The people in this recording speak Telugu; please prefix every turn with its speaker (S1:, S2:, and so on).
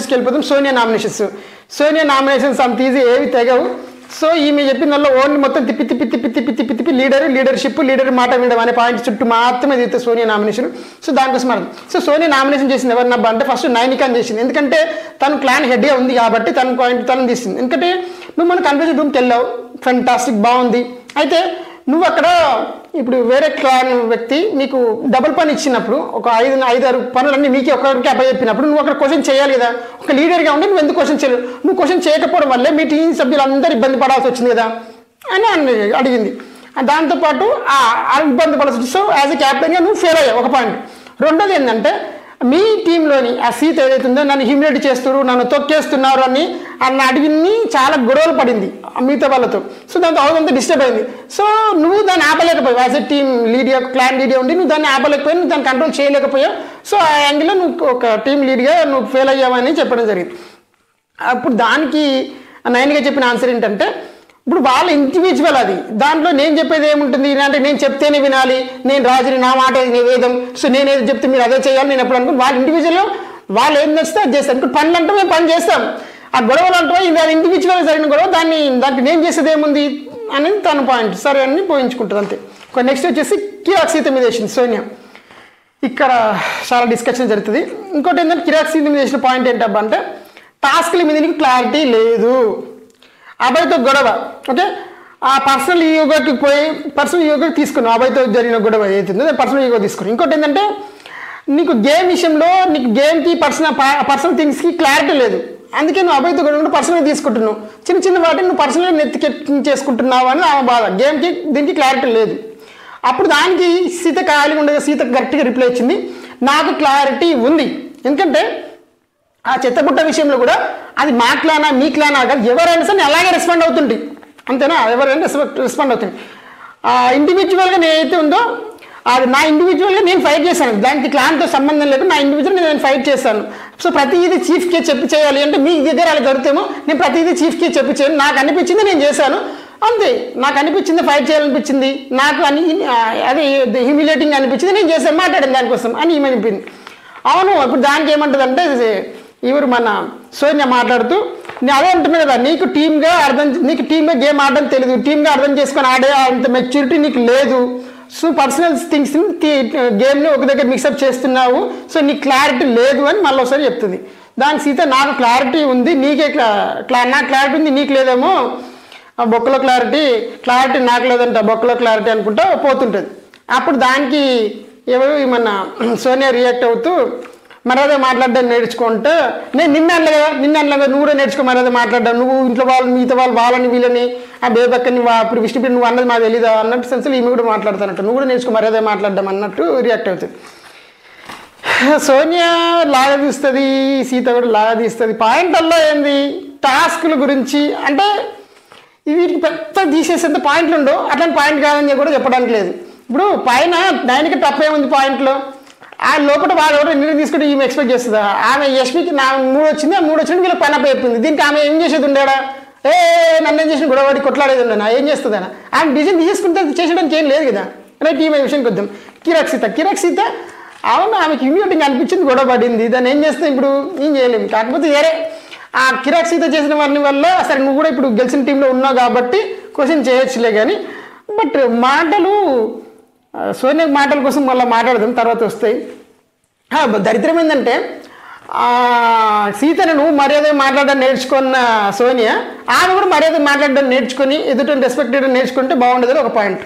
S1: ప్రాసెస్కి వెళ్ళిపోతాం. సోనియా నామినేషన్స్ అంత ఈజీ ఏవి తెగవు. సో ఈమె చెప్పిన వల్ల ఓన్లీ మొత్తం తిప్పి లీడర్షిప్ మాట వినడం అనే పాయింట్ చుట్టూ మాత్రమే తిరుగుతుంది సోనియా నామినేషన్. సో దానికోసం అర్థం. సో సోనియా నామినేషన్ చేసింది ఎవరినబ్బా అంటే ఫస్ట్ నైనికాని చేసింది. ఎందుకంటే తను క్లాన్ హెడ్గా ఉంది కాబట్టి తను తీసింది. ఎందుకంటే నువ్వు మన కన్ఫ్యూజన్ రూమ్కి వెళ్ళావు, ఫెంటాస్టిక్ బాగుంది. అయితే నువ్వు అక్కడ ఇప్పుడు వేరే క్లాన్ వ్యక్తి నీకు డబుల్ పని ఇచ్చినప్పుడు ఒక 5-6 పనులన్నీ నీకే ఒక్కరికి అప్పచెప్పినప్పుడు నువ్వు అక్కడ క్వశ్చన్ చేయాలి కదా. ఒక లీడర్గా ఉండి నువ్వు ఎందుకు క్వశ్చన్ చేయలేదు? నువ్వు క్వశ్చన్ చేయకపోవడం వల్లే మీ టీం సభ్యులందరూ ఇబ్బంది పడాల్సి వచ్చింది కదా అని అడిగింది. దాంతోపాటు ఇబ్బంది పడాల్సి వచ్చి సో యాజ్ ఎ క్యాప్టెన్గా నువ్వు ఫెయిల్ అయ్యావు ఒక పాయింట్. రెండోది ఏంటంటే మీ టీంలోని ఆ సీత ఏదైతుందో నన్ను హ్యూమిలేట్ చేస్తున్నారు, నన్ను తొక్కేస్తున్నారు అని అడిగింది. చాలా గొడవలు పడింది మిగతా వాళ్ళతో. సో దాంతో అవునంతా డిస్టర్బ్ అయింది. సో నువ్వు దాన్ని ఆపలేకపోయావు. As a team leader, clan leader ఉండి నువ్వు దాన్ని ఆపలేకపోయావు, నువ్వు దాన్ని కంట్రోల్ చేయలేకపోయావు. సో ఆ యాంగిల్లో నువ్వు ఒక టీమ్ లీడ్గా నువ్వు ఫెయిల్ అయ్యావని చెప్పడం జరిగింది. అప్పుడు దానికి నైన్గా చెప్పిన ఆన్సర్ ఏంటంటే ఇప్పుడు వాళ్ళ ఇండివిజువల్ అది. దాంట్లో నేను చెప్పేది ఏముంటుంది అంటే నేను చెప్తేనే వినాలి, నేను రాజుని, నా మాట వేదం, సో నేను ఏది చెప్తే మీరు అదే చేయాలి. నేను ఎప్పుడు అనుకుని వాళ్ళ ఇండివిజువల్ వాళ్ళు ఏం నచ్చితే అది చేస్తాను. ఇప్పుడు పనులు అంటే మేము పని చేస్తాం, ఆ గొడవలు అంటే ఇది అది ఇండివిజువల్గా జరిగిన గొడవ, దానికి నేను చేసేది ఏముంది అనేది తన పాయింట్. సరే అని పోయించుకుంటుంది అంతే. నెక్స్ట్ వచ్చేసి కిరాక్ సీత మీద వేసింది సోనియా. ఇక్కడ చాలా డిస్కషన్ జరుగుతుంది. ఇంకోటి ఏంటంటే కిరాక్ సీత మీద వేసిన పాయింట్ ఏంటబ్బా అంటే టాస్క్ల మీద నీకు క్లారిటీ లేదు. అబ్బాయితో గొడవ, ఓకే, ఆ పర్సనల్ ఈగోకి తీసుకున్నావు. అబ్బాయితో జరిగిన గొడవ ఏదైతుందో పర్సనల్ ఈగో తీసుకున్నావు. ఇంకోటి ఏంటంటే నీకు గేమ్ విషయంలో నీకు గేమ్కి పర్సనల్ థింగ్స్కి క్లారిటీ లేదు. అందుకే నువ్వు అబ్బాయితో గొడవ పర్సనల్గా తీసుకుంటున్నావు. చిన్న వాటిని నువ్వు పర్సనల్గా నెత్తికెక్కించేసుకుంటున్నావు అని ఆ బాధ. గేమ్కి దీనికి క్లారిటీ లేదు. అప్పుడు దానికి సీత ఖాళీగా ఉండగా సీత కరెక్ట్గా రిప్లై ఇచ్చింది, నాకు క్లారిటీ ఉంది. ఎందుకంటే ఆ చెత్తబుట్ట విషయంలో కూడా అది మా క్లానా మీ క్లానా కాదు, ఎవరైనా సరే అలాగే రెస్పాండ్ అవుతుంది అంతేనా, ఎవరైనా రెస్పాండ్ అవుతుంది. ఇండివిజువల్గా నేనైతే ఉందో అది నా ఇండివిజువల్గా నేను ఫైట్ చేశాను, దానికి క్లాన్తో సంబంధం లేదు, నా ఇండివిజువల్గా నేను ఫైట్ చేశాను. సో ప్రతిదీ చీఫ్కే చెప్పి చేయాలి అంటే మీ దగ్గర అలా జరుగుతామో నేను ప్రతిదీ చీఫ్కే చెప్పి చేయను, నాకు అనిపించింది నేను చేశాను అంతే. నాకు అనిపించింది ఫైట్ చేయాలనిపించింది, నాకు అది హ్యూమిలేటింగ్ అనిపించింది, నేను చేశాను, మాట్లాడాను దానికోసం అని ఈమె చెప్పింది. అవును, ఇప్పుడు దానికి ఏమంటుంది అంటే ఇవరు మన సోనియా మాట్లాడుతూ నేను అదే అంటున్నా కదా, నీకు టీమ్గా గేమ్ ఆడడం తెలియదు, టీమ్గా అర్థం చేసుకొని ఆడే అంత మెచ్యూరిటీ నీకు లేదు. సో పర్సనల్ థింగ్స్ని గేమ్ని ఒక దగ్గర మిక్సప్ చేస్తున్నావు, సో నీకు క్లారిటీ లేదు అని మళ్ళీ ఒకసారి చెప్తుంది. దానికి సీత నాకు క్లారిటీ ఉంది, నీకే నాకు క్లారిటీ ఉంది నీకు లేదేమో, బొక్కలో క్లారిటీ నాకు లేదంట, బొక్కలో క్లారిటీ అనుకుంటా పోతుంటుంది. అప్పుడు దానికి ఎవరు మన సోనియా రియాక్ట్ అవుతూ మర్యాద మాట్లాడడం నేర్చుకుంటే నేను నిన్న అనలేగా నువ్వు కూడా నేర్చుకో మర్యాద మాట్లాడ్డావు, నువ్వు ఇంట్లో వాళ్ళు మిగతా వాళ్ళు వాళ్ళని వీళ్ళని ఆ బేబక్కని ఇప్పుడు విష్ణుప్రియ నువ్వు అన్నది మాకు తెలీదా అన్నట్టు సెన్స్లో ఈమె కూడా మాట్లాడతానట్టు, నువ్వు కూడా నేర్చుకో మర్యాద మాట్లాడడం అన్నట్టు రియాక్ట్ అవుతుంది. సోనియా లాగా తీస్తుంది, సీత కూడా లాగా తీస్తుంది. పాయింట్ల్లో ఏంది టాస్కుల గురించి అంటే వీటికి పెద్ద తీసేసేంత పాయింట్లు ఉండవు, అట్లాంటి పాయింట్ కాదని కూడా చెప్పడానికి లేదు. ఇప్పుడు పైన దానికి తప్పేముంది పాయింట్లో, ఆ లోపల వాళ్ళు ఎవరు నిర్ణయం తీసుకుంటే ఈమె ఎక్స్పెక్ట్ చేస్తుందా? ఆమె యశ్మికి నా 3 వచ్చింది, ఆ 3 వచ్చినట్టు వీళ్ళకి పని చెప్పింది, దీనికి ఆమె ఏం చేసేది ఉండేడా? నన్ను ఏం చేసిన గొడవడి కొట్లాడేది ఉండేనా? ఏం చేస్తుందా? ఆమె డిజైన్ తీసుకుంటే చేసేయడానికి ఏం లేదు కదా. రైట్, ఈమె విషయానికి వద్దాం. కిరాక్ సీత అవును ఆమెకి హ్యూమిలేటింగ్ అనిపించింది, గొడవ పడింది, దాన్ని ఏం చేస్తాం ఇప్పుడు ఏం చేయలేము. కాకపోతే వేరే ఆ కిరాక్ సీత చేసిన వారిని వల్ల సరే నువ్వు కూడా ఇప్పుడు గెలిచిన టీంలో ఉన్నావు కాబట్టి క్వశ్చన్ చేయొచ్చులే. కానీ బట్ మాటలు సోనియా మాటల కోసం మళ్ళీ మాట్లాడదాం, తర్వాత వస్తాయి. దరిద్రం ఏంటంటే సీతను నువ్వు మర్యాద మాట్లాడడం నేర్చుకున్న సోనియా ఆమె కూడా మర్యాద మాట్లాడడం నేర్చుకొని ఎదుటి రెస్పెక్ట్ చేయడం నేర్చుకుంటే బాగుండేది ఒక పాయింట్.